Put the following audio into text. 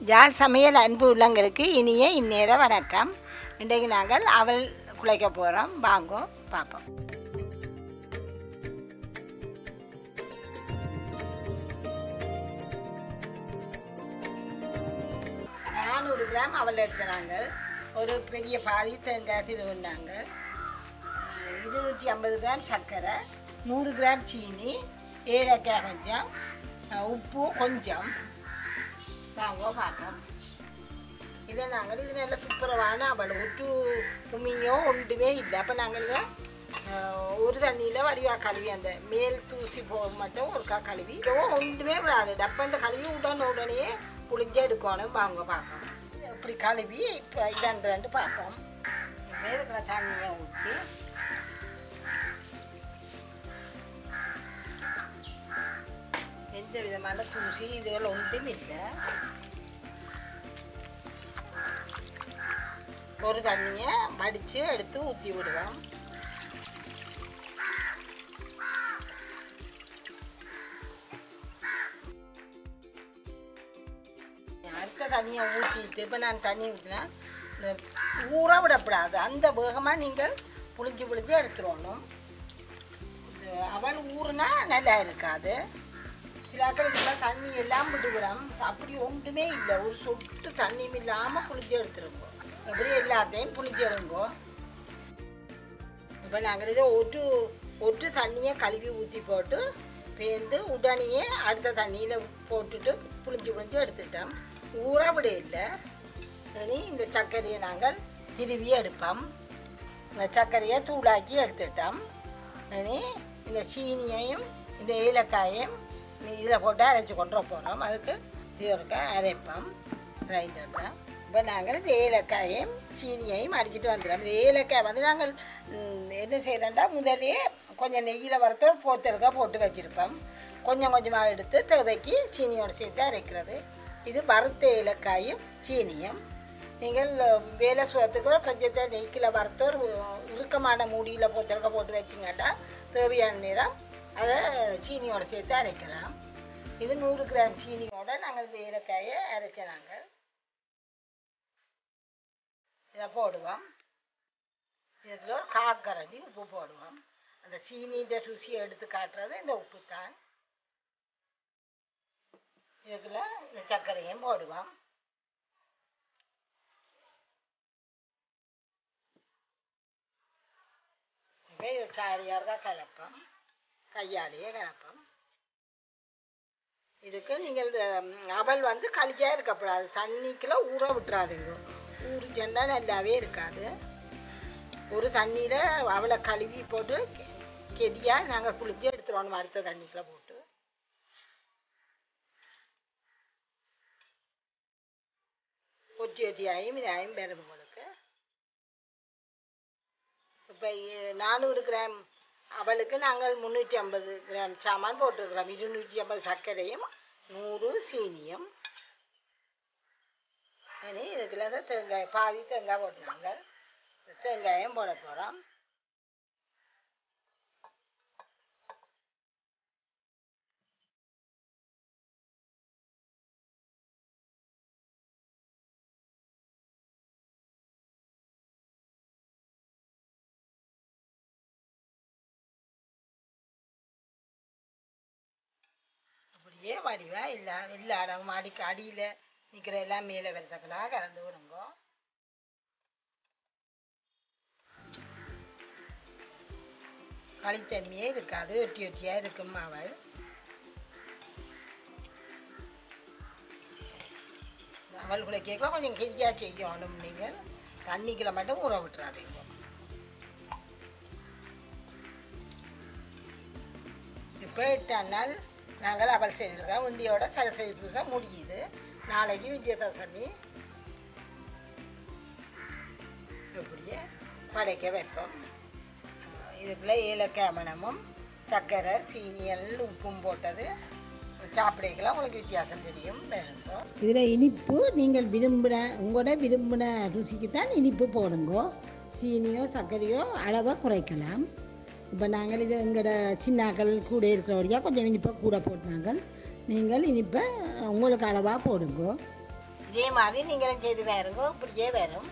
யாழ் சமையல் அன்பு உள்ளங்களுக்கு இனிய இந்நேர வணக்கம். இன்றைக்கு நாங்கள் அவல் குழைக்க போகிறோம். வாங்கோ பார்ப்போம். 400 கிராம் அவல் எடுத்துனாங்க. ஒரு பெரிய பாதி தேங்காய் திருவினாங்க. 250 கிராம் சர்க்கரை, 100 கிராம் சீனி, ஏலக்காய் கொஞ்சம், உப்பு கொஞ்சம். வாங்க பார்ப்போம். இதை நாங்கள் இது நல்ல துப்புரவான அவள் ஒட்டு உமியோ ஒன்றுமே இல்லை. அப்போ நாங்கள் ஒரு தண்ணியில் வடிவாக கழுவி அந்த மேல் தூசி போக மட்டும் ஒருக்கா கழுவி ஒன்றுமே விடாது. டப்பண்ட கழுவி உடனே புளிஞ்சு எடுக்கணும். வாங்க பார்ப்போம். இப்படி கழுவி இப்போ இதன்று பார்ப்போம். மேலுக்கிற தண்ணியை ஊற்றி எந்த விதமான தூசி இதுகள் ஒன்றும் இல்லை. ஒரு தண்ணியை வடித்து எடுத்து ஊற்றி விடுவோம். அடுத்த தண்ணியை ஊற்றிட்டு இப்போ நான் தண்ணி ஊற்றினா இந்த ஊற விடக்கூடாது. அந்த வேகமாக நீங்கள் புளிஞ்சு எடுத்துடணும். இது அவள் ஊறுனா நல்லா இருக்காது. சிலாக்களுக்கெல்லாம் தண்ணி எல்லாம் விடுகிறோம். அப்படி ஒன்றுமே இல்லை. ஒரு சொட்டு தண்ணியும் இல்லாமல் புளிஞ்சு எடுத்துருங்கோ. எப்படி எல்லாத்தையும் புளிஞ்சு எடுங்கோ. இப்போ நாங்கள் இதை ஒட்டு தண்ணியை கழுவி ஊற்றி போட்டு பேர்ந்து உடனே அடுத்த தண்ணியில் போட்டுட்டு புளிஞ்சு எடுத்துட்டோம். ஊற விட இல்லை. இனி இந்த சர்க்கரையை நாங்கள் திருவி எடுப்போம். இந்த சர்க்கரையை தூளாக்கி எடுத்துட்டோம். இனி இந்த சீனியையும் இந்த ஏலக்காயையும் இதில் போட்டு அரைச்சி கொண்டு போகிறோம். அதுக்கு சீரக்காய் அரைப்போம் கிரைண்டரில். இப்போ நாங்கள் இந்த ஏலக்காயையும் சீனியையும் அடிச்சுட்டு வந்துடுறோம். இந்த ஏலக்காய் வந்து நாங்கள் என்ன செய்கிறோம்டா, முதலே கொஞ்சம் நெய்யில் வறுத்து ஒரு போத்தலுக்காய் போட்டு வச்சுருப்போம். கொஞ்சமாக எடுத்து தேவைக்கு சீனியோடு சேர்த்து அரைக்கிறது. இது வறுத்த ஏலக்காயும் சீனியும். நீங்கள் வேலை சுவத்துக்கு கொஞ்சத்தை நெய்க்கில் வறுத்து ஒரு இறுக்கமான மூடியில் போத்தலுக்காய் போட்டு வச்சிங்கன்னா தேவையான நேரம் அதை சீனியோடு சேர்த்து அரைக்கலாம். இது 100 கிராம் சீனியோடு நாங்கள் இந்த ஏலக்காயை அரைச்ச நாங்கள் இதை போடுவோம். இதில் ஒரு காக்கரண்டி உப்பு போடுவோம். அந்த சீனின்ற ருசியை எடுத்து காட்டுறது இந்த உப்பு தான். இதுக்குள்ள இந்த சர்க்கரையும் போடுவோம். இப்போ இதை சாரியாக கலப்போம். கையாலேயே கலப்போம். இதுக்கு நீங்கள் அவல் வந்து களிக்காக இருக்கக்கூடாது. தண்ணிக்குள்ள ஊற விட்டுறாதுங்க. ஊறிச்சென்னா நல்லாவே இருக்காது. ஒரு தண்ணியில் அவளை கழுவி போட்டு கெதியாக நாங்கள் புளிச்சு எடுத்துருவோம். அடுத்த தண்ணிக்குள்ள போட்டு ஒட்டியாயும் இதாயும் பெறும் உங்களுக்கு. இப்போ 400 கிராம் அவளுக்கு நாங்கள் 350 கிராம் சாமான் போட்டுருக்குறோம். 250 சர்க்கரையும் 100 சீனியும். இனி இதுக்குள்ள தேங்காய் பாதி தேங்காய் போட்டுனாங்க. தேங்காயும் போட போகிறோம். அப்படியே வடிவா எல்லா இடமும் அடியில் நிற்கிற எல்லாம் மேலே வரத்தக்கெல்லாம் கலந்து விடுங்க. களித்தன்மையே இருக்காது. ஒட்டியாக இருக்கும் அவள். அவள் கூட கேட்க கொஞ்சம் கெதியாக செய்யணும். நீங்கள் தண்ணிக்குள்ள மட்டும் ஊற விட்டுறாதீங்க. இப்போ 8 நாள் நாங்கள் அவள் செய்திருக்கோம். உண்டியோட சரஸ்வதி பூஜை முடியுது. நாளைக்கு விஜயதசமி. இப்படியே படைக்க வைப்போம். இதுக்குள்ள ஏலக்காய் மணமும் சர்க்கரை சீனி எல்லாம் உப்பும் போட்டது சாப்பிடைக்கெல்லாம் உங்களுக்கு வித்தியாசம் தெரியும். இதில் இனிப்பு நீங்கள் உங்களோட விரும்பின ருசிக்கு தான் இனிப்பு போடுங்க. சீனியோ சர்க்கரையோ அளவை குறைக்கலாம். இப்போ நாங்கள் இது எங்களோட சின்னாக்கள் கூட இருக்கிறபடியாக கொஞ்சம் இனிப்பை கூட போட்டாங்க. நீங்கள் இனிப்பை உங்களுக்கு அளவாக போடுங்க. இதே மாதிரி நீங்களும் செய்து பாருங்க, இப்படியே வரும்.